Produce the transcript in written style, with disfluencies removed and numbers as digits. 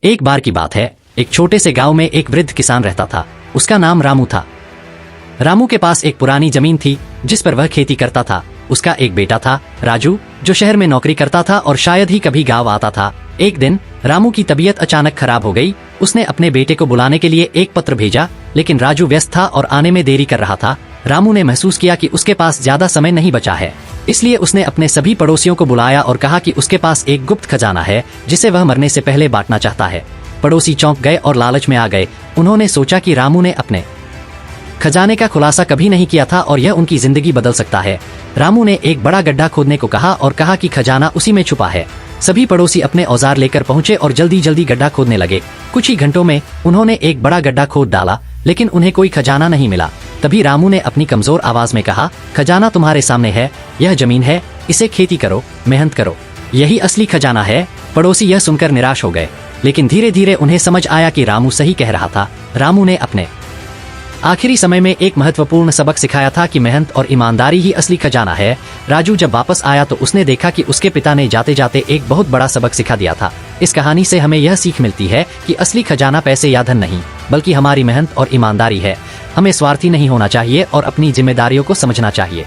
एक बार की बात है, एक छोटे से गांव में एक वृद्ध किसान रहता था। उसका नाम रामू था। रामू के पास एक पुरानी जमीन थी जिस पर वह खेती करता था। उसका एक बेटा था राजू, जो शहर में नौकरी करता था और शायद ही कभी गांव आता था। एक दिन रामू की तबीयत अचानक खराब हो गई। उसने अपने बेटे को बुलाने के लिए एक पत्र भेजा, लेकिन राजू व्यस्त था और आने में देरी कर रहा था। रामू ने महसूस किया कि उसके पास ज्यादा समय नहीं बचा है, इसलिए उसने अपने सभी पड़ोसियों को बुलाया और कहा कि उसके पास एक गुप्त खजाना है जिसे वह मरने से पहले बांटना चाहता है। पड़ोसी चौंक गए और लालच में आ गए। उन्होंने सोचा कि रामू ने अपने खजाने का खुलासा कभी नहीं किया था और यह उनकी जिंदगी बदल सकता है। रामू ने एक बड़ा गड्ढा खोदने को कहा और कहा कि खजाना उसी में छुपा है। सभी पड़ोसी अपने औजार लेकर पहुंचे और जल्दी जल्दी गड्ढा खोदने लगे। कुछ ही घंटों में उन्होंने एक बड़ा गड्ढा खोद डाला, लेकिन उन्हें कोई खजाना नहीं मिला। तभी रामू ने अपनी कमजोर आवाज में कहा, खजाना तुम्हारे सामने है, यह जमीन है, इसे खेती करो, मेहनत करो, यही असली खजाना है। पड़ोसी यह सुनकर निराश हो गए, लेकिन धीरे धीरे उन्हें समझ आया कि रामू सही कह रहा था। रामू ने अपने आखिरी समय में एक महत्वपूर्ण सबक सिखाया था कि मेहनत और ईमानदारी ही असली खजाना है। राजू जब वापस आया तो उसने देखा कि उसके पिता ने जाते जाते एक बहुत बड़ा सबक सिखा दिया था। इस कहानी से हमें यह सीख मिलती है कि असली खजाना पैसे या धन नहीं, बल्कि हमारी मेहनत और ईमानदारी है। हमें स्वार्थी नहीं होना चाहिए और अपनी जिम्मेदारियों को समझना चाहिए।